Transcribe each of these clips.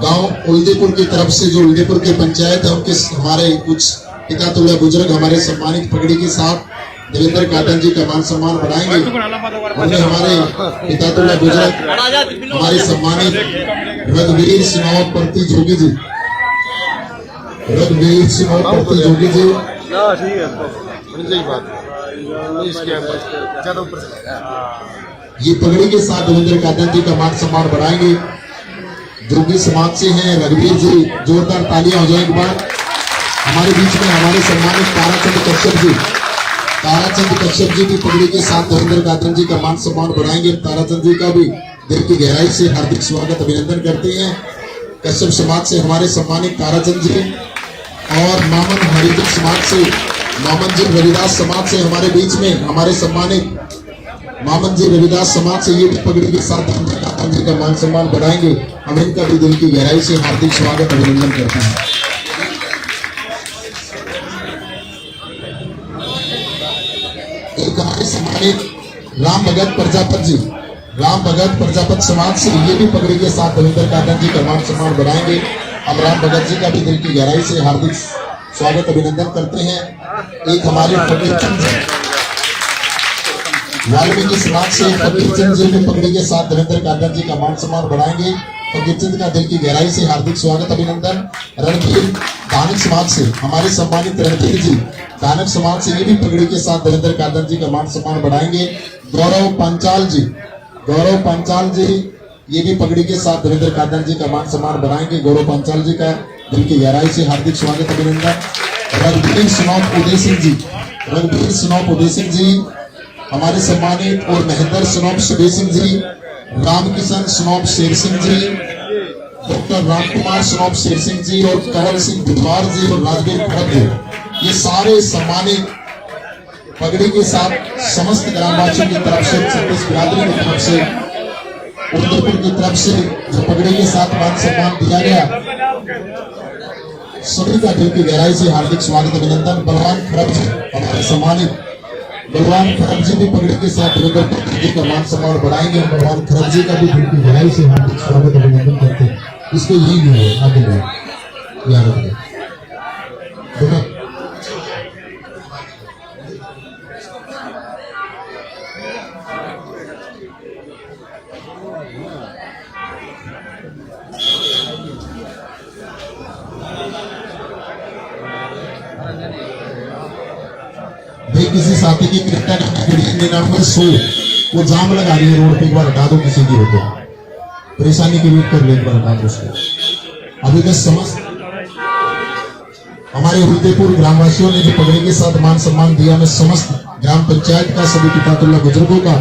गांव उल्देपुर की तरफ से जो उल्देपुर की पंचायत है उनके हमारे कुछ पिता तुल्य बुजुर्ग हमारे सम्मानित पगड़ी के साथ देवेंद्र काटन जी का मान सम्मान बढ़ाएंगे। उनमें हमारे पिता तुल्य बुजुर्ग हमारे सम्मानित रघुवीर सिंह प्रति जोगी जी, रघुवीर सिंह प्रति जोगी जी, ये पगड़ी के साथ देवेंद्र काटन जी का मान सम्मान बढ़ाएंगे। जोगी समाज से हैं रघुवीर जी, जोरदार तालियां हो जाए एक बार। हमारे बीच में हमारे सम्मानित ताराचंद कश्यप जी, ताराचंद कश्यप जी की पगड़ी के साथ देवेंद्र काटन जी का मान सम्मान बढ़ाएंगे। ताराचंद जी का भी दिल की गहराई से हार्दिक स्वागत अभिनंदन करते हैं। कश्यप समाज से हमारे सम्मानित ताराचंद जी और मामन हरिजन समाज से मामन जी रविदास समाज से हमारे बीच में हमारे सम्मानित मामन जी रविदास समाज से ये भी पगड़ी के साथ काटन जी का मान सम्मान बढ़ाएंगे। हम इनका भी दिल की गहराई से हार्दिक स्वागत अभिनंदन करते हैं। एक हमारे सम्मानित राम भगत प्रजापत जी, राम भगत प्रजापत समाज से ये भी पगड़ी के साथ देवेंद्र काटन जी का मान सम्मान बढ़ाएंगे। हम राम भगत जी का भी दिल की गहराई से हार्दिक स्वागत अभिनंदन करते हैं। एक हमारे फकीर चंद वाल्मीकि समाज से फकीर चंद जी भी पगड़ी के साथ देवेंद्र काटन जी का मान सम्मान बढ़ाएंगे। फकीर चंद का दिल की गहराई से हार्दिक स्वागत अभिनंदन। रणधीर दानक समाज से हमारे सम्मानित रणधीर जी दानक समाज से ये भी पगड़ी के साथ देवेंद्र काटन जी का मान सम्मान बढ़ाएंगे। गौरव पांचाल जी, गौरव पांचाल जी ये भी पगड़ी के साथ देवेंद्र काटन जी का मान सम्मान बढ़ाएंगे। गौरव पांचाल जी का दिल की गहराई से हार्दिक स्वागत अभिनंदन। रघुवीर स्नॉप उदय सिंह जी, रघुवीर स्नॉप उदय सिंह जी हमारे सम्मानित और महेंद्र स्नॉप सुबे सिंह जी, रामकिशन स्नॉप शेर सिंह जी, डॉक्टर रामकुमार स्नॉप शेर सिंह जी और कंवर सिंह बुधवार जी और राजवीर खड़क जी, ये सारे सम्मानित पगड़ी के साथ समस्त ग्रामवासियों की तरफ से, छत्तीस बिरादरी की तरफ से, उल्देपुर की तरफ से जो पगड़ी के साथ मान सम्मान दिया गया, सभी का दिल की गहराई से हार्दिक स्वागत अभिनंदन। बलवान खड़क जी हमारे सम्मानित बलवान खड़क जी भी पगड़ी के साथ देवेंद्र काटन जी का मान सम्मान बढ़ाएंगे। बलवान खड़क जी का भी दिल की गहराई से हार्दिक स्वागत अभिनंदन करते हैं। इसको यही नहीं है आगे में याद रखिए। भाई किसी साथी की क्रिकेट 100 वो जाम लगा रही है रोड पे, एक बार हटा दो किसी की होते परेशानी की वेट कर लो, एक बार हटा दो उसको। अभी तक समस्त हमारे उल्देपुर ग्रामवासियों ने जो पगड़ी के साथ मान सम्मान दिया, मैं समस्त ग्राम पंचायत का सभी पिता तुल्य बुजुर्गों का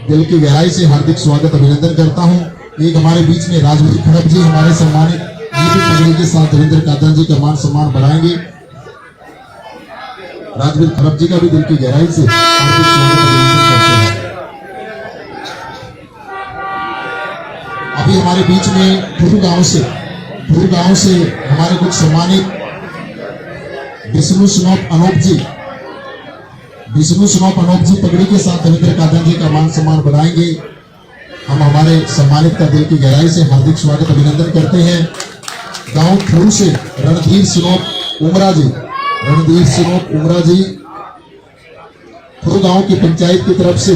दिल की गहराई से हार्दिक स्वागत अभिनंदन करता हूँ। एक हमारे बीच में राजवीर खड़क जी हमारे सम्मानित ये भी पगड़ी के साथ देवेंद्र काटन जी का मान सम्मान बढ़ाएंगे। राजवीर खड़क जी का भी दिल की गहराई से हार्दिक स्वागत अभिनंदन करते हैं। अभी हमारे बीच में भूर गांव से हमारे कुछ सम्मानित विष्णु स्नॉप अनोप जी, विष्णु स्नॉप अनोप जी पगड़ी के साथ देवेंद्र काटन जी का मान सम्मान बढ़ाएंगे। हम हमारे सम्मानित का दिल की गहराई से हार्दिक स्वागत अभिनंदन करते हैं। गांव थूर से रणधीर स्नॉप उमरा जी, रणधीर स्नॉप उमरा जी थूर गांव की पंचायत की तरफ से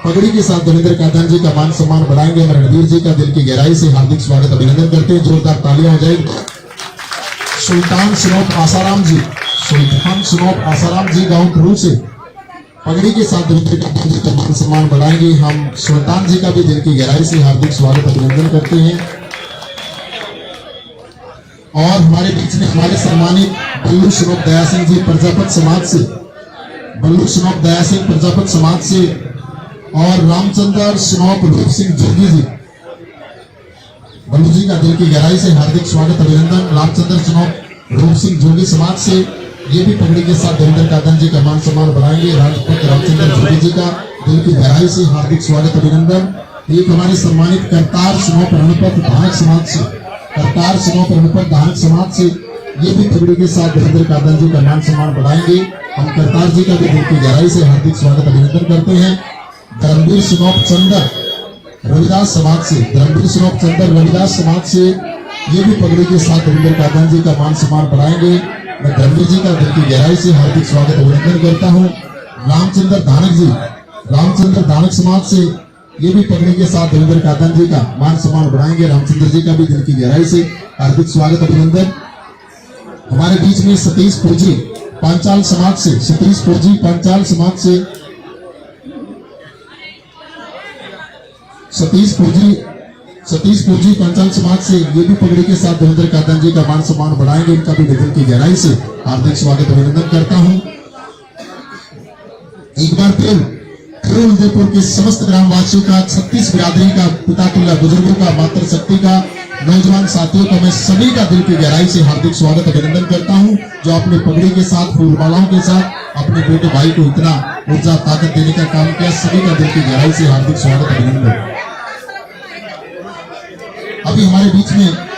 पगड़ी के साथ देवेंद्र काटन जी का मान सम्मान बढ़ाएंगे। हम रणधीर जी का दिल की गहराई से हार्दिक स्वागत अभिनंदन करते हैं। जोरदार तालियां हो जाएगी। सुल्तान स्नॉप आसाराम जी, सुल्तान स्नॉप आसाराम जी गांव थूर से पगड़ी के साथ देवेंद्र काटन जी का मान सम्मान बढ़ाएंगे। हम सुल्तान जी का भी दिल की गहराई से हार्दिक स्वागत अभिनंदन करते हैं। और हमारे बीच में हमारे सम्मानित बल्लू स्नॉप दया सिंह जी प्रजापत समाज से, बल्लू स्नॉप दया सिंह प्रजापत समाज से और रामचंद्र स्नॉप रूप सिंह जोगी जी, बल्लू जी का दिल की गहराई से हार्दिक स्वागत अभिनंदन। रामचंद्र स्नॉप रूप सिंह जोगी समाज से ये भी पगड़ी के साथ देवेंद्र काटन जी का मान सम्मान बढ़ाएंगे। राजपूत रामचंद्र जोगी जी का दिल की गहराई से हार्दिक स्वागत अभिनंदन। एक हमारे सम्मानित करतार स्नॉप रणपत धानक समाज से, करतार स्नॉप रणपत धानक समाज से ये भी पगड़ी के साथ देवेंद्र काटन जी का मान सम्मान बढ़ाएंगे। हम करतार जी का भी दिल की गहराई से हार्दिक स्वागत अभिनंदन करते हैं। धर्मवीर स्नॉप चंदर रविदास समाज से, धर्मवीर स्नॉप चंदर रविदास समाज से ये भी पगड़ी के साथ रविंद्र कादन जी का मान सम्मान बढ़ाएंगे। मैं धर्मवीर जी का दिल की गहराई से हार्दिक स्वागत अभिनंदन करता हूँ। रामचंद्र दानक जी, रामचंद्र दानक समाज से ये भी पगड़ी के साथ रविंद्र कादन जी का मान सम्मान बढ़ाएंगे। रामचंद्र जी का भी दिल की गहराई से हार्दिक स्वागत अभिनंदन। हमारे बीच में सतीश फौजी पांचाल समाज से, सतीश फौजी पांचाल समाज से, सतीश फौजी पांचाल समाज से ये भी पगड़ी के साथ रविंद्र कादन जी का मान सम्मान बढ़ाएंगे। इनका भी दिल की गहराई से हार्दिक स्वागत अभिनंदन करता हूं। एक बार फिर उदयपुर के समस्त ग्रामवासियों का, 36 बिरादरी का, पिता तुल्य बुजुर्गों का, मातृशक्ति का, नौजवान साथियों का, मैं सभी का दिल की गहराई से हार्दिक स्वागत अभिनंदन करता हूं, जो अपने पगड़ी के साथ, फूलमालाओं के साथ अपने बेटे भाई को इतना ऊर्जा ताकत देने का काम किया। सभी का दिल की गहराई से हार्दिक स्वागत अभिनंदन। अभी हमारे बीच में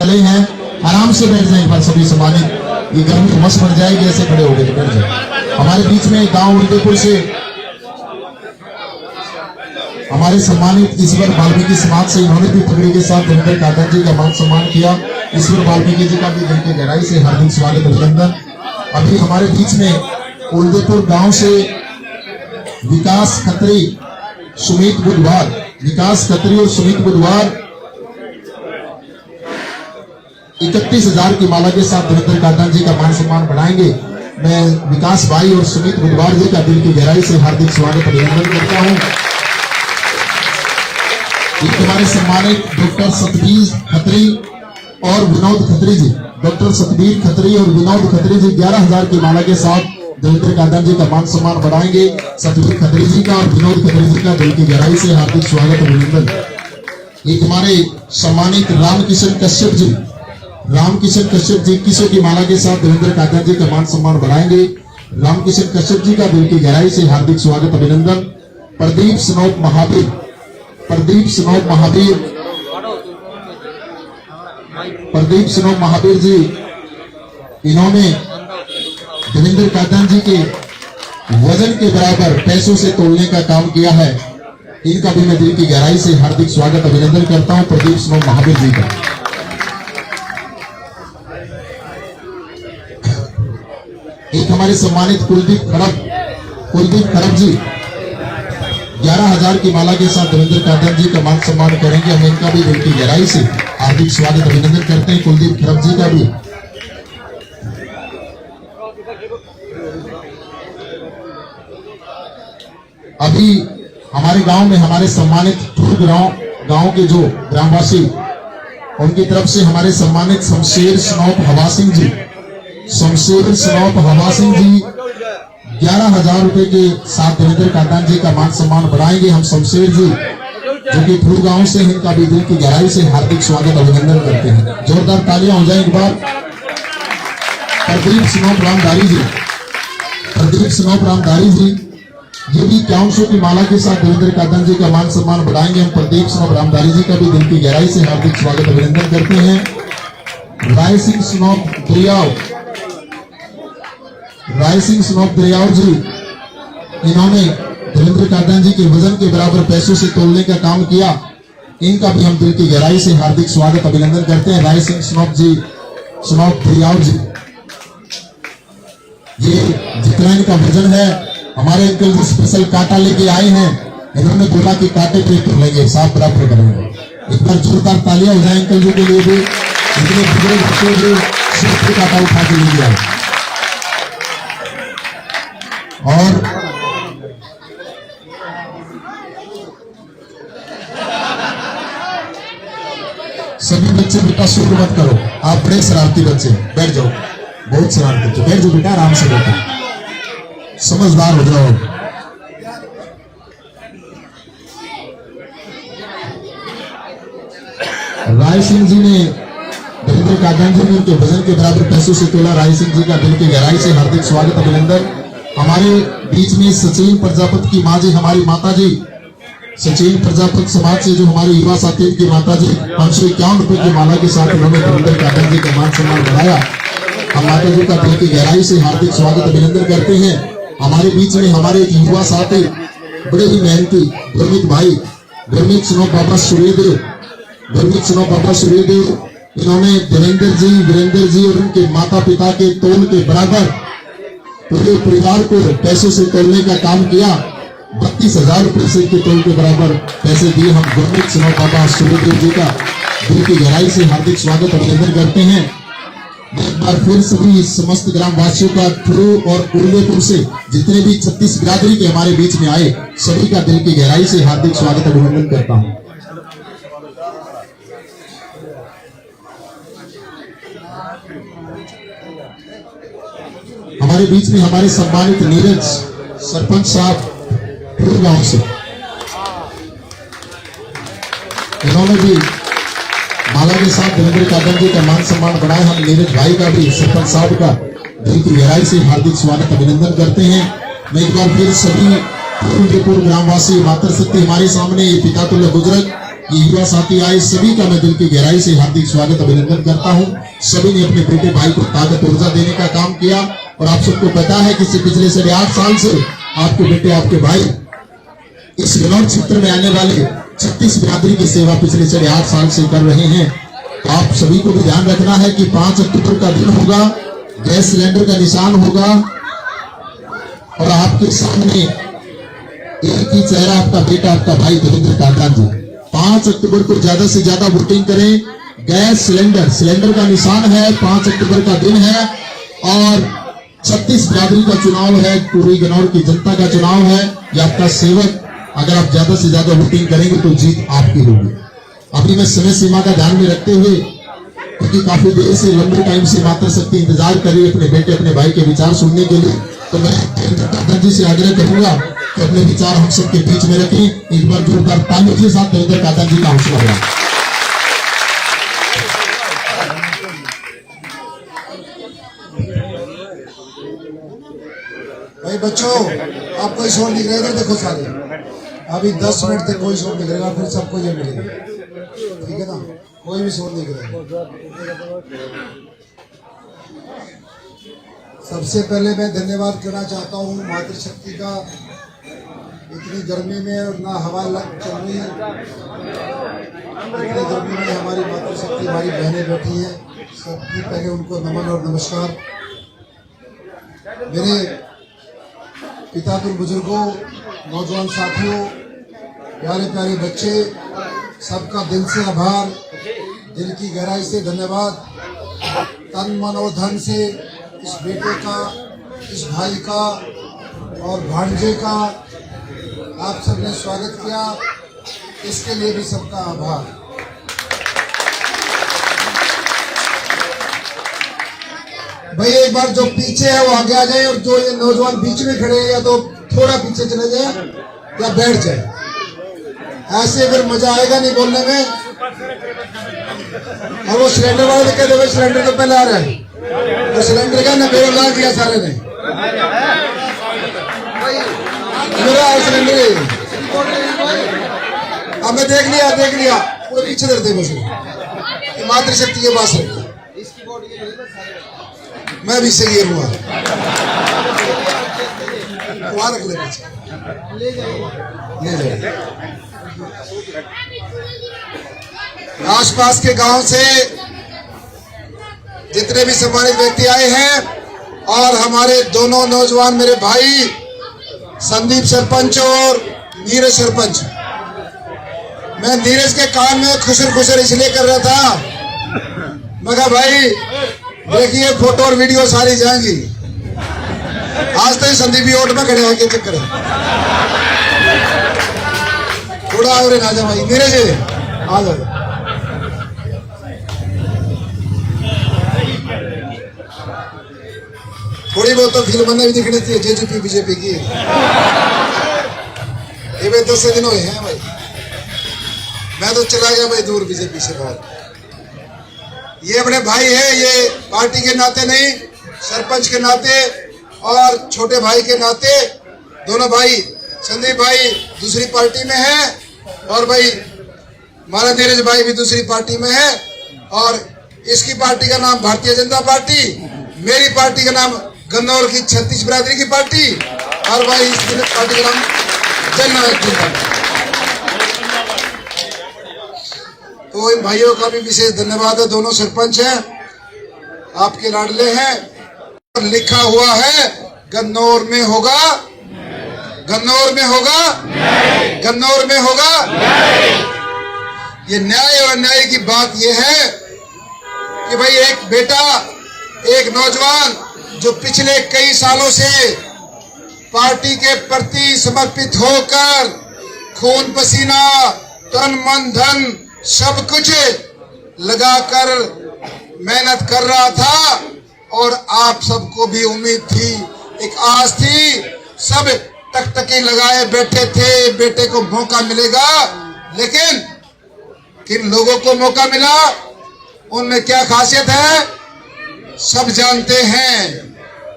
हैं, आराम से बैठ जाए। एक बार सभी सम्मानित, ये गर्मी मस बन जाएगी, ऐसे खड़े हो गए बैठ जाए। हमारे बीच में गांव उदयपुर से हमारे सम्मानित ईश्वर वाल्मीकि समाज से, इन्होंने भी पगड़ी के साथ रविंद्र कादन जी का मान सम्मान किया। ईश्वर वाल्मीकि जी का भी दिल की गहराई से हार्दिक स्वागत अभिनंदन। अभी हमारे बीच में उदयपुर गांव से विकास खत्री, सुमित बुधवार, विकास खत्री और सुमित बुधवार 31,000 की माला के साथ रविंद्र कादन जी का मान सम्मान बढ़ाएंगे। मैं विकास भाई और सुमित बुधवार जी का दिल की गहराई से हार्दिक स्वागत अभिनंदन करता हूं। हमारे सम्मानित डॉक्टर सतबीर खत्री और विनोद खत्री जी, डॉक्टर सतबीर खत्री और विनोद खत्री जी 11,000 की माला के साथ रविंद्र कादन जी का मान सम्मान बढ़ाएंगे। सतबीर खत्री जी का और विनोद खत्री जी का दिल की गहराई से हार्दिक स्वागत अभिनंदन। एक हमारे सम्मानित रामकिशन कश्यप जी, रामकिशन कश्यप जी 2100 की माला के साथ रविंद्र कादन जी का मान सम्मान बढ़ाएंगे। रामकिशन कश्यप जी का दिल की गहराई से हार्दिक स्वागत अभिनंदन। प्रदीप सनौत महावीर, प्रदीप सनौत महावीर, प्रदीप सनौत महावीर जी, इन्होंने रविंद्र कादन जी के वजन के बराबर पैसों से तोलने का काम किया है। इनका भी मैं दिल की गहराई से हार्दिक स्वागत अभिनंदन करता हूं, प्रदीप सनौत महावीर जी का। एक हमारे सम्मानित कुलदीप खड़प जी 11,000 की माला के साथ देवेंद्र कादर जी का मान सम्मान करेंगे। हम इनका भी दिल की गहराई से हार्दिक स्वागत अभिनंदन करते हैं कुलदीप खड़प जी का भी। अभी हमारे गांव में हमारे सम्मानित गांव के जो ग्रामवासी उनकी तरफ से हमारे सम्मानित शमशेर स्नोप हवा सिंह जी 11,000 रुपए के साथ देवेंद्र कादर जी का मान सम्मान बढ़ाएंगे। हम शमशेर जी जो कि ठूर गांव से हैं, इनका भी दिल की गहराई से हार्दिक स्वागत अभिनंदन करते हैं। जोरदार तालियां हो जाए एक बार। प्रदीप स्नोप रामधारी जी ये भी 5100 की माला के साथ देवेंद्र कादर जी का मान सम्मान बढ़ाएंगे। हम प्रदीप स्नोप रामधारी जी का भी दिल की गहराई से हार्दिक स्वागत अभिनंदन करते हैं। राय सिंह स्नोप दरियाव जी इन्होंने देवेंद्र कादर जी के वजन के बराबर पैसों से तोलने का काम किया। इनका भी हम दिल की गहराई से हार्दिक स्वागत अभिनंदन करते हैं। राय सिंह स्नोप दरियाव जी ये जितना इनका वजन है, हमारे अंकल जी स्पेशल कांटा लेके आए हैं। इन्होंने बोला कि कांटे पे कर लेंगे, साफ बराबर करेंगे। एक बार जोरदार तालियां हो जाए अंकल जी के लिए भी। इतने बुजुर्ग बच्चे भी सिर्फ कांटा उठा के ले गया। और सभी बच्चे बेटा शुरू मत करो, आप बड़े शरारती बच्चे, बैठ जाओ, बहुत शरारती, बैठ जाओ बेटा, आराम से बैठो, समझदार हो जाओ। राय सिंह जी ने देवेंद्र कादर जी ने उनके वजन के बराबर पैसों से तोला। राय सिंह जी का दिल की गहराई से हार्दिक स्वागत अभिनंदन। हमारे बीच में सचिन प्रजापति की माँ जी, हमारी माता जी सचिन प्रजापति समाज से जो हमारी युवा साथी की माता जी 551 रुपए की माला के साथ उन्होंने देवेंद्र कादर जी का मान सम्मान बढ़ाया। हम माता जी का दिल की गहराई से हार्दिक स्वागत अभिनंदन करते हैं। हमारे बीच में हमारे युवा साथी बड़े ही मेहनती गुरमीत स्नोप बाबा सूर्यदेव इन्होंने वीरेंद्र जी और उनके माता पिता के तोल के बराबर पूरे परिवार को पैसों से तोलने का काम किया। 32,000 रुपए से के तोल के बराबर पैसे दिए। हम गुरमीत स्नोप बाबा सूर्यदेव जी का दिल की गहराई से हार्दिक स्वागत अभिनंदन करते हैं। एक बार फिर सभी समस्त ग्रामवासियों का ठुरू और उर्लेपुर से जितने भी 36 बिरादरी के हमारे बीच में आए सभी का दिल की गहराई से हार्दिक स्वागत अभिनंदन करता हूं। हमारे बीच में हमारे सम्मानित नीरज सरपंच साहब ठुरू गांव से, इन्होंने भी माला के साथ देवेंद्र कादर जी का मान सम्मान बढ़ाए। हम नीरज भाई का भी सरपंच साहब का दिल की गहराई से हार्दिक स्वागत अभिनंदन करते हैं। मैं एक बार फिर सभी ग्रामवासी मातृशक्ति हमारे सामने ये पितातुल्य बुजुर्ग ये युवा साथी आए सभी का मैं दिल की गहराई से हार्दिक स्वागत अभिनंदन करता हूं। सभी ने अपने बेटे भाई को ताकत ऊर्जा देने का काम किया और आप सबको पता है कि पिछले 8.5 साल से आपके बेटे आपके भाई इस गनौर क्षेत्र में आने वाले 36 बिरादरी की सेवा पिछले 8.5 साल से कर रहे हैं। आप सभी को भी ध्यान रखना है कि 5 अक्टूबर का दिन होगा, गैस सिलेंडर का निशान होगा और आपके सामने एक ही चेहरा आपका बेटा आपका भाई देवेंद्र कादर जी। 5 अक्टूबर को ज्यादा से ज्यादा वोटिंग करें। गैस सिलेंडर का निशान है, 5 अक्टूबर का दिन है और 36 बिरादरी का चुनाव है, पूरी गनौर की जनता का चुनाव है। ये आपका सेवक, अगर आप ज्यादा से ज्यादा वोटिंग करेंगे तो जीत आपकी होगी। अभी मैं समय सीमा का ध्यान में रखते हुए, क्योंकि काफी देर से लंबे टाइम से मातृशक्ति इंतजार कर रही है अपने बेटे अपने भाई के विचार सुनने के लिए, तो मैं कादर जी से आग्रह करूंगा कि अपने विचार हम सबके बीच में रखें। एक बार जोरदार तालियों के साथ देवेंद्र कादर जी का हौसला बढ़ाएं। भाई बच्चों, आप कोई शोर दिख रहे थे, देखो सारे अभी 10 मिनट तक कोई शोर दिख रहेगा, फिर सबको ये मिलेगा, ठीक है ना? कोई भी शोर दिख रहा है। सबसे पहले मैं धन्यवाद करना चाहता हूँ मातृशक्ति का। इतनी गर्मी में और ना हवा चल रही है, इतनी गर्मी में हमारी मातृशक्ति हमारी बहनें बैठी हैं, सबसे पहले उनको नमन और नमस्कार। मेरे पितापुर बुजुर्गों, नौजवान साथियों, प्यारे प्यारे बच्चे, सबका दिल से आभार, दिल की गहराई से धन्यवाद। तन मन और धन से इस बेटे का, इस भाई का और भांजे का आप सबने स्वागत किया, इसके लिए भी सबका आभार। भाई एक बार जो पीछे है वो आगे आ जाए, और जो ये नौजवान बीच में खड़े हैं या तो थोड़ा पीछे चले जाए या बैठ जाए, ऐसे फिर मजा आएगा नहीं बोलने में। और वो सिलेंडर वाले कह दे सिलेंडर तो पहले आ रहा है, और सिलेंडर का ना बेरोजगार ला दिया सारे ने, मेरा सिलेंडर हमें देख लिया वो पीछे धरते मुझे मातृशक्ति के पास रखा, मैं भी सही हुआ वहां रख ले जाए। आसपास के गांव से जितने भी सम्मानित व्यक्ति आए हैं और हमारे दोनों नौजवान मेरे भाई संदीप सरपंच और नीरज सरपंच, मैं नीरज के काम में खुशर इसलिए कर रहा था, मैं कहा भाई देखिए फोटो और वीडियो सारी जाएंगी, आज तो संदीप भी ओट में खड़े हैं, क्या चक्कर है, थोड़ा और ना जा भाई नीरज आ जाओ। थोड़ी बहुत तो फिल्म बनने भी दिखनी चाहिए जेजेपी बीजेपी की, ये 10 दिन हुए हैं भाई, मैं तो चला गया भाई दूर बीजेपी से बाहर। ये अपने भाई है, ये पार्टी के नाते नहीं, सरपंच के नाते और छोटे भाई के नाते, दोनों भाई संदीप भाई दूसरी पार्टी में है और भाई हमारा नीरज भाई भी दूसरी पार्टी में है, और इसकी पार्टी का नाम भारतीय जनता पार्टी, मेरी पार्टी का नाम गन्नौर की 36 बिरादरी की पार्टी, और भाई इस पार्टी का नाम जननायक जनता। तो इन भाइयों का भी विशेष धन्यवाद है, दोनों सरपंच हैं, आपके लाडले हैं। लिखा हुआ है गन्नौर में होगा, गन्नौर में होगा, गन्नौर में होगा। ये न्याय और अन्याय की बात यह है कि भाई एक बेटा, एक नौजवान जो पिछले कई सालों से पार्टी के प्रति समर्पित होकर खून पसीना तन मन धन सब कुछ लगाकर मेहनत कर रहा था, और आप सबको भी उम्मीद थी, एक आस थी, सब टकटकी लगाए बैठे थे बेटे को मौका मिलेगा, लेकिन किन लोगों को मौका मिला, उनमें क्या खासियत है सब जानते हैं,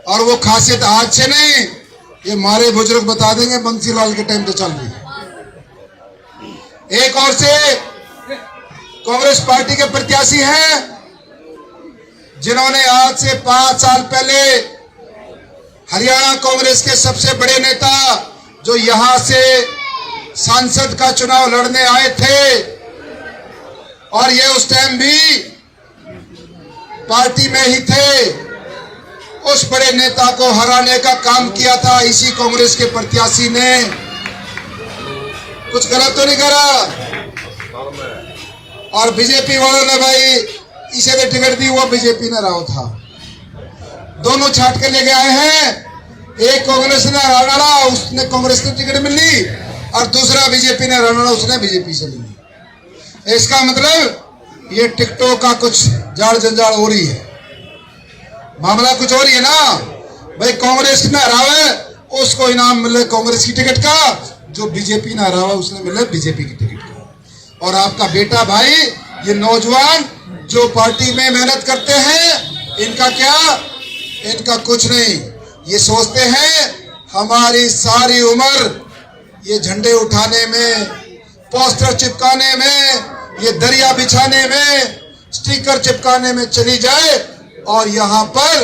और वो खासियत आज से नहीं, ये हमारे बुजुर्ग बता देंगे, बंसीलाल के टाइम पे चल रही है। एक और से कांग्रेस पार्टी के प्रत्याशी हैं जिन्होंने आज से 5 साल पहले हरियाणा कांग्रेस के सबसे बड़े नेता जो यहां से सांसद का चुनाव लड़ने आए थे, और ये उस टाइम भी पार्टी में ही थे, उस बड़े नेता को हराने का काम किया था इसी कांग्रेस के प्रत्याशी ने। कुछ गलत तो नहीं करा, और बीजेपी वालों ने भाई इसे तो टिकट दी, वो बीजेपी ने रहा था, दोनों छाट के लेके आए हैं, एक कांग्रेस ने राणा, उसने कांग्रेस की टिकट मिली, और दूसरा बीजेपी ने राणा, उसने बीजेपी से मिली। इसका मतलब ये टिकटों का कुछ जाड़ जंजाल हो रही है, मामला कुछ हो रही है ना भाई, कांग्रेस ने हरावे उसको इनाम मिले कांग्रेस की टिकट का, जो बीजेपी ने हरावा उसने मिले बीजेपी की टिकट का। और आपका बेटा भाई, ये नौजवान जो पार्टी में मेहनत करते हैं, इनका क्या, इनका कुछ नहीं, ये सोचते हैं हमारी सारी उम्र ये झंडे उठाने में, पोस्टर चिपकाने में, ये दरिया बिछाने में, स्टिकर चिपकाने में चली जाए, और यहां पर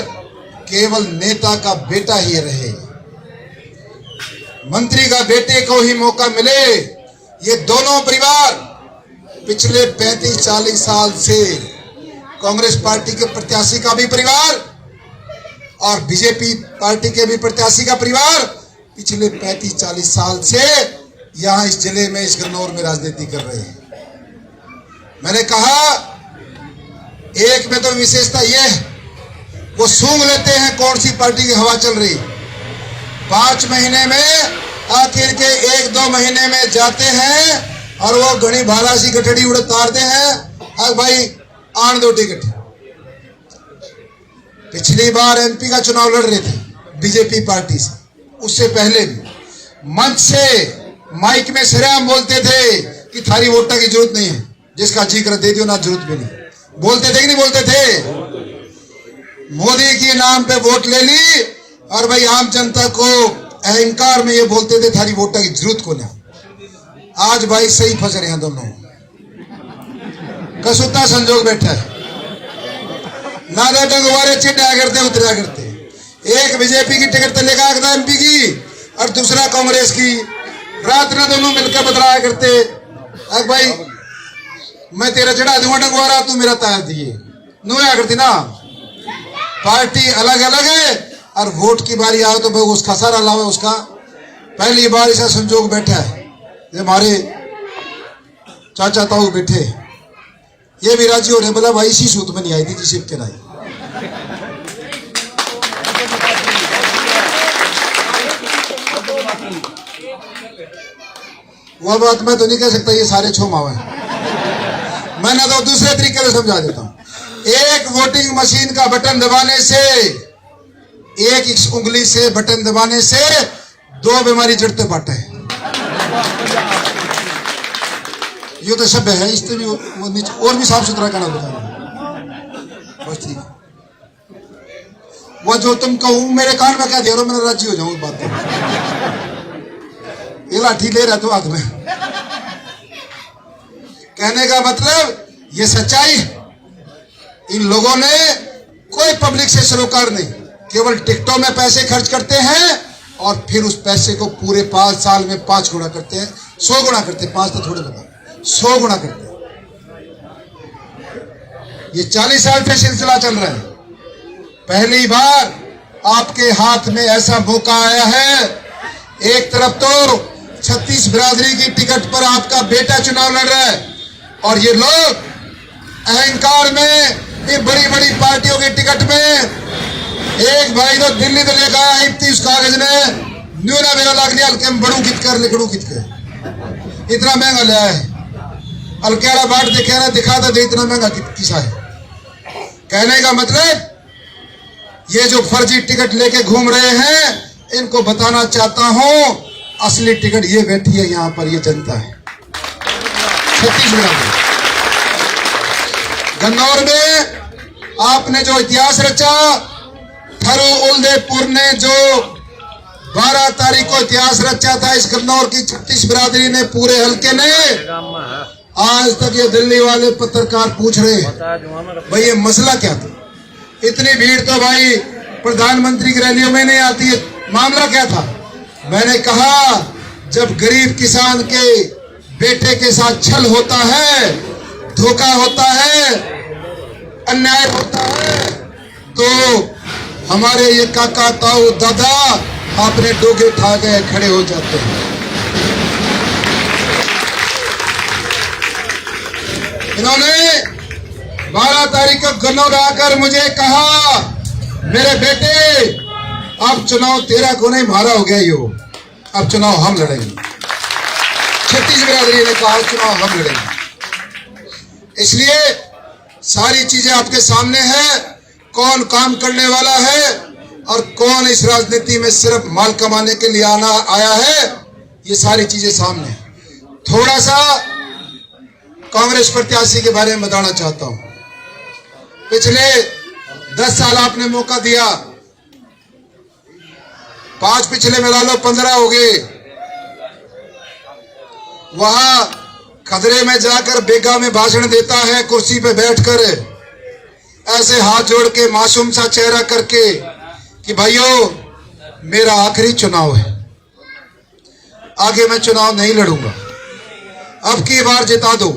केवल नेता का बेटा ही रहे, मंत्री का बेटे को ही मौका मिले। ये दोनों परिवार पिछले 35-40 साल से कांग्रेस पार्टी के प्रत्याशी का भी परिवार और बीजेपी पार्टी के भी प्रत्याशी का परिवार पिछले 35-40 साल से यहाँ इस जिले में, इस गन्नौर में राजनीति कर रहे हैं। मैंने कहा एक में तो विशेषता यह है, वो सूंघ लेते हैं कौन सी पार्टी की हवा चल रही। 5 महीने में आखिर के 1-2 महीने में जाते हैं और वो घनी भाला सी गठड़ी उड़ तारते हैं। अब भाई आन दो टिकट। पिछली बार एमपी का चुनाव लड़ रहे थे बीजेपी पार्टी से, उससे पहले भी मंच से माइक में सरेआम बोलते थे कि थारी वोटा की जरूरत नहीं है, जिसका जिक्र दे दियो ना जरूरत भी नहीं। बोलते थे कि नहीं बोलते थे? मोदी के नाम पे वोट ले ली और भाई आम जनता को अहंकार में ये बोलते थे थारी वोटा की जरूरत को ना। आज भाई सही फंस रहे हैं दोनों, कसूता संजोग बैठा है। नादा डंगवारे चिढ़ा करते उतरा करते, एक बीजेपी की टिकट तो लेकर आखदा एमपी की और दूसरा कांग्रेस की, रात ना दोनों मिलकर बतलाया करते। अब भाई मैं तेरा चढ़ा दूंगा डंगवारा, तू मेरा तार दिए नुया करती ना। पार्टी अलग अलग है और वोट की बारी आओ तो भाई उसका सारा लाभ है उसका। पहली बार ऐसा संजोग बैठा है, ये हमारे चाचा ताऊ बैठे, ये भी राजी हो रहे, बोला भाई इसी सूत में नहीं आई थी जिसे के आई। वह बात मैं तो नहीं कह सकता ये सारे छो मावे, मैंने तो दूसरे तरीके से समझा देता हूं। एक वोटिंग मशीन का बटन दबाने से, एक उंगली से बटन दबाने से 2 बीमारी जड़ते बाटे है। ये तो शब्द है, इससे भी और भी साफ सुथरा करना बता बस ठीक है। वो जो तुम कहूं मेरे कान में क्या दे रहा, मैं राजी हो जाऊं इस बात पर। ये लाठी ले रहा तो हाथ में, कहने का मतलब ये सच्चाई। इन लोगों ने कोई पब्लिक से सरोकार नहीं, केवल टिकटों में पैसे खर्च करते हैं और फिर उस पैसे को पूरे 5 साल में 5 गुना करते हैं, 100 गुना करते हैं, 5 तो थोड़े बता, 100 गुना करते हैं। ये 40 साल से सिलसिला चल रहा है। पहली बार आपके हाथ में ऐसा मौका आया है। एक तरफ तो 36 बिरादरी की टिकट पर आपका बेटा चुनाव लड़ रहा है और ये लोग अहंकार में ये बड़ी बड़ी पार्टियों की टिकट में, एक भाई तो दिल्ली तो लेकर आया 31 कागज में न्यूना मेरा लाग लिया, हल्के में बड़ू कित कर लिखड़ू कित कर, इतना महंगा लिया है। अलकेड़ा बाट दिखे ना दिखाता दे, इतना महंगा किसा है। कहने का मतलब ये जो फर्जी टिकट लेके घूम रहे हैं, इनको बताना चाहता हूं असली टिकट ये बैठी है यहां पर, ये जनता है। छत्तीसगढ़ में गन्नौर में आपने जो इतिहास रचा, थरू उलदेपुर ने जो 12 तारीख को इतिहास रचा था, इस गन्नौर की 36 बिरादरी ने, पूरे हल्के ने, आज तक ये दिल्ली वाले पत्रकार पूछ रहे हैं भाई ये मसला क्या था। इतनी भीड़ तो भाई प्रधानमंत्री की रैलियों में नहीं आती है, मामला क्या था। मैंने कहा जब गरीब किसान के बेटे के साथ छल होता है, धोखा होता है, अन्याय होता है, तो हमारे ये काका ताऊ दादा अपने डोगे उठा गए खड़े हो जाते हैं। इन्होंने 12 तारीख को गन्नौर आकर मुझे कहा मेरे बेटे अब चुनाव तेरा को नहीं मारा हो गया, यो अब चुनाव हम लड़ेंगे। 36 बिरादरी ने कहा चुनाव हम लड़ेंगे। इसलिए सारी चीजें आपके सामने है, कौन काम करने वाला है और कौन इस राजनीति में सिर्फ माल कमाने के लिए आया है, ये सारी चीजें सामने है। थोड़ा सा कांग्रेस प्रत्याशी के बारे में बताना चाहता हूं। पिछले 10 साल आपने मौका दिया, 5 पिछले मिला लो 15 हो गए। वहां खदरे में जाकर बेगा में भाषण देता है, कुर्सी पे बैठकर ऐसे हाथ जोड़ के मासूम सा चेहरा करके कि भाइयों मेरा आखिरी चुनाव है, आगे मैं चुनाव नहीं लड़ूंगा, अब की बार जिता दो।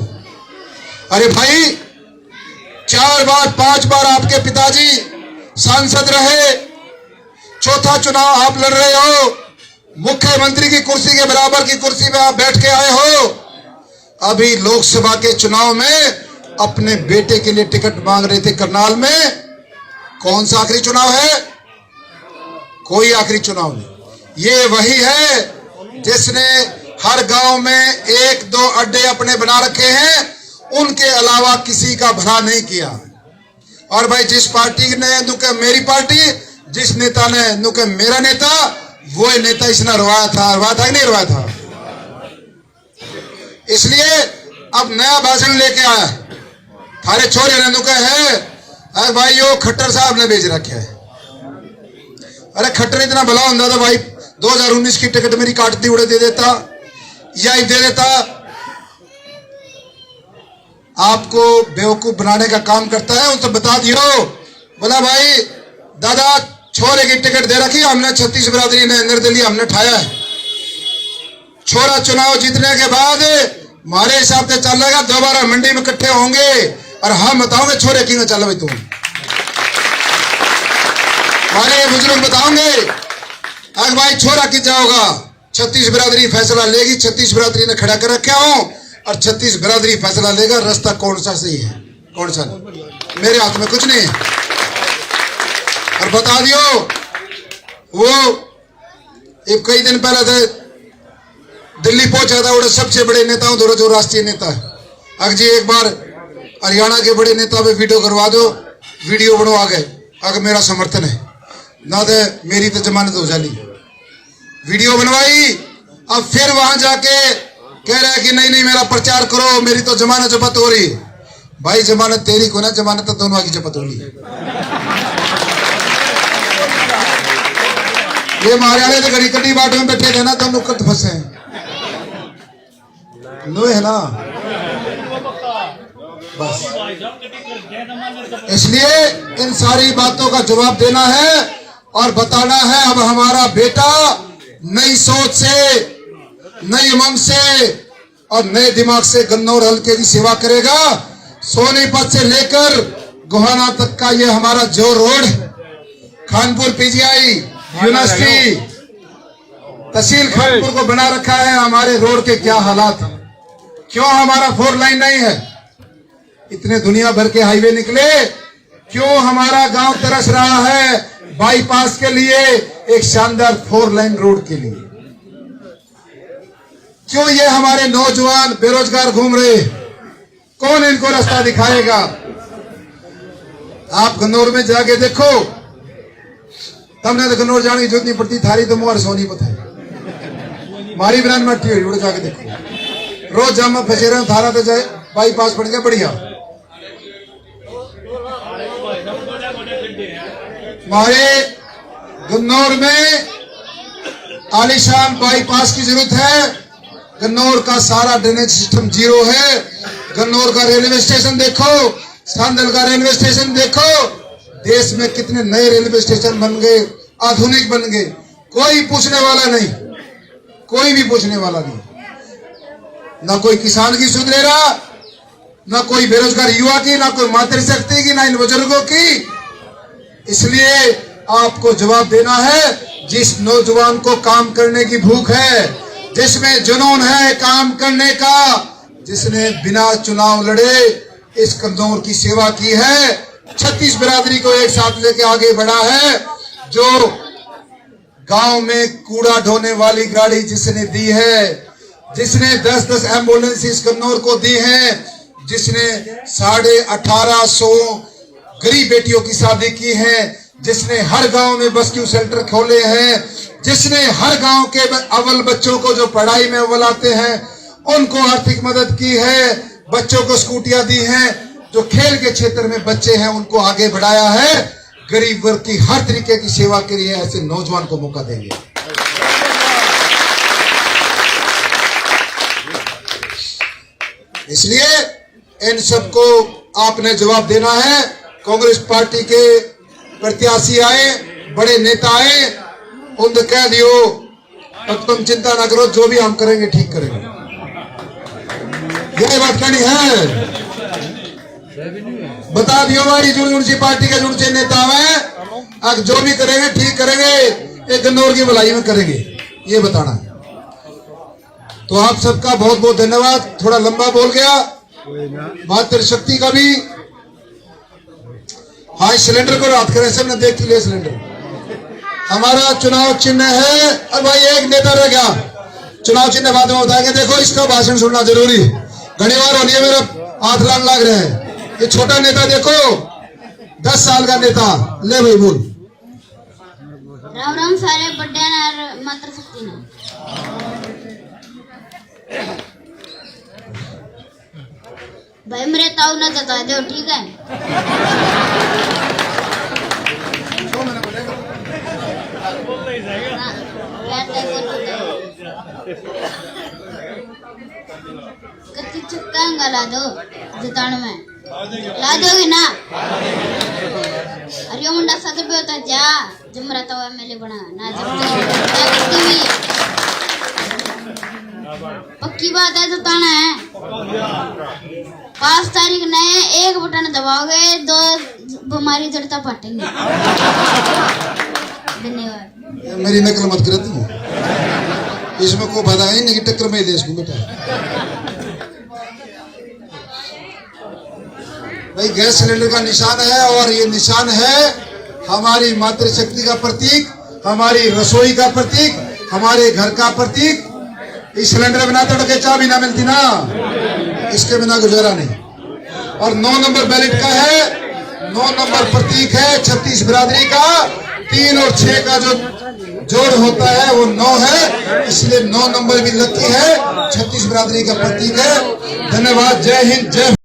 अरे भाई 4 बार 5 बार आपके पिताजी सांसद रहे, चौथा चुनाव आप लड़ रहे हो, मुख्यमंत्री की कुर्सी के बराबर की कुर्सी पे आप बैठ के आए हो। अभी लोकसभा के चुनाव में अपने बेटे के लिए टिकट मांग रहे थे करनाल में। कौन सा आखिरी चुनाव है? कोई आखिरी चुनाव नहीं। ये वही है जिसने हर गांव में 1-2 अड्डे अपने बना रखे हैं, उनके अलावा किसी का भला नहीं किया। और भाई जिस पार्टी ने नुके मेरी पार्टी, जिस नेता ने नुके मेरा नेता, वो नेता इसने रवाया था कि नहीं रवाया था। इसलिए अब नया भाषण लेके आया, थारे छोरे ने नुके है, अरे भाई यो खट्टर साहब ने भेज रखे है। अरे खट्टर इतना भला होता था भाई, 2019 की टिकट मेरी काटती उड़े दे देता या दे देता। आपको बेवकूफ बनाने का काम करता है, उनसे बता दियो, बोला भाई दादा छोरे की टिकट दे रखी हमने, 36 बिरादरी ने निर्दलीय हमने ठाया है। छोरा चुनाव जीतने के बाद हमारे हिसाब से चल रहेगा, दोबारा मंडी में इकट्ठे होंगे और हम बताओगे छोरे की ना चल भाई तुम, हमारे बुजुर्ग बताओगे अगर भाई छोरा की जाओगा। 36 बिरादरी फैसला लेगी, 36 बिरादरी ने खड़ा कर रखा हूं और 36 बिरादरी फैसला लेगा। रास्ता कौन सा सही है, कौन सा नहीं, मेरे हाथ में कुछ नहीं है। और बता दियो, वो एक कई दिन पहले थे दिल्ली पहुंचा था, वो सबसे बड़े नेताओं दोनों जो राष्ट्रीय नेता है, अगर जी एक बार हरियाणा के बड़े नेता पे वीडियो करवा दो, वीडियो बनो आगे, अगर मेरा समर्थन है ना तो मेरी तो जमानत हो जानी। वीडियो बनवाई, अब फिर वहां जाके कह रहा है कि नहीं नहीं मेरा प्रचार करो, मेरी तो जमानत जब्त हो रही। भाई जमानत तेरी को ना, जमानत तो दोनों की जब्त हो रही है। ये महाराणे तो घड़ी कटी बाट में बैठे थे ना, तो नुकट फंसे नो है ना। बस इसलिए इन सारी बातों का जवाब देना है और बताना है। अब हमारा बेटा नई सोच से, नई उमंग से और नए दिमाग से गन्नौर हल्के की सेवा करेगा। सोनीपत से लेकर गोहाना तक का ये हमारा जो रोड, खानपुर पीजीआई यूनिवर्सिटी, तहसील खानपुर को बना रखा है। हमारे रोड के क्या हालात हैं, क्यों हमारा 4 लाइन नहीं है? इतने दुनिया भर के हाईवे निकले, क्यों हमारा गांव तरस रहा है बाईपास के लिए, एक शानदार 4 लाइन रोड के लिए? क्यों ये हमारे नौजवान बेरोजगार घूम रहे, कौन इनको रास्ता दिखाएगा? आप गन्नौर में जाके देखो, तमने तो गन्नौर जाने की जरूरत नहीं पड़ती, थारी तो मुआर सोनीपत है, मारी बिरान मट्टी हुई, उड़ जाके देखो। रोज जाम में फंसे रहे, थारा तो जाए बाईपास बन गया बढ़िया। हमारे गन्नौर में आलीशान बाईपास की जरूरत है। गन्नौर का सारा ड्रेनेज सिस्टम जीरो है। गन्नौर का रेलवे स्टेशन देखो, सांदल का रेलवे स्टेशन देखो, देश में कितने नए रेलवे स्टेशन बन गए, आधुनिक बन गए। कोई पूछने वाला नहीं, कोई भी पूछने वाला नहीं। ना कोई किसान की सुध ले रहा, ना कोई बेरोजगार युवा की, ना कोई मातृशक्ति की, ना इन बुजुर्गों की। इसलिए आपको जवाब देना है। जिस नौजवान को काम करने की भूख है, जिसमें जुनून है काम करने का, जिसने बिना चुनाव लड़े इस गन्नौर की सेवा की है, 36 बिरादरी को एक साथ लेके आगे बढ़ा है, जो गांव में कूड़ा ढोने वाली गाड़ी जिसने दी है, जिसने 10-10 एम्बुलेंस इस गन्नौर को दी है, जिसने 1850 गरीब बेटियों की शादी की है, जिसने हर गांव में रेस्क्यू सेंटर खोले हैं, जिसने हर गांव के अव्वल बच्चों को जो पढ़ाई में अव्वल आते हैं उनको आर्थिक मदद की है, बच्चों को स्कूटियां दी हैं, जो खेल के क्षेत्र में बच्चे हैं उनको आगे बढ़ाया है। गरीब वर्ग की हर तरीके की सेवा के लिए ऐसे नौजवान को मौका देंगे। इसलिए इन सबको आपने जवाब देना है। कांग्रेस पार्टी के प्रत्याशी आए, बड़े नेता आए, उन कह दियो अब तुम चिंता ना करो, जो भी हम करेंगे ठीक करेंगे। यही बात कहनी है। बता दियो भाई, जो सी पार्टी के जो नेता है अब जो भी करेंगे ठीक करेंगे, एक गन्नौर की भलाई में करेंगे, ये बताना है। तो आप सबका बहुत बहुत धन्यवाद। थोड़ा लंबा बोल गया, मातृशक्ति का भी। हाँ, सिलेंडर को रात करें सबने देख लिया सिलेंडर। हमारा चुनाव चिन्ह है। और भाई एक नेता रह गया, चुनाव चिन्ह बाद में बताएंगे। देखो इसका भाषण सुनना जरूरी, घनी बार होनी है, मेरा हाथ लाग रहे हैं। ये छोटा नेता देखो, 10 साल का नेता। ले भाई बोल। राम राम सारे बड्डे ना मात्र शक्ति ना। भाई मेरे ताऊ ना जता दो, ठीक है? कच्ची चुक्का ला दो जताण में ला दोगे ना? अरे मुंडा 7 रुपये होता जा जमरा तो एमएलए बना ना सकते भी। पक्की बात है, जताना है। 5 तारीख नए 1 बटन दबाओगे 2 बीमारी जड़ता फटेंगे। धन्यवाद। मेरी नकल मत कर तू, इसमें कोई फायदा ही नहीं, टक्कर में देश को बेटा। भाई गैस सिलेंडर का निशान है, और ये निशान है हमारी मातृशक्ति का प्रतीक, हमारी रसोई का प्रतीक, हमारे घर का प्रतीक। इस सिलेंडर बिना तड़के चाय भी ना मिलती ना, इसके बिना गुजारा नहीं। और 9 नंबर बैलेट का है, 9 नंबर प्रतीक है 36 बिरादरी का। 3 और 6 का जो जोड़ होता है वो 9 है, इसलिए 9 नंबर भी लकी है, 36 बिरादरी का प्रतीक है। धन्यवाद। जय हिंद, जय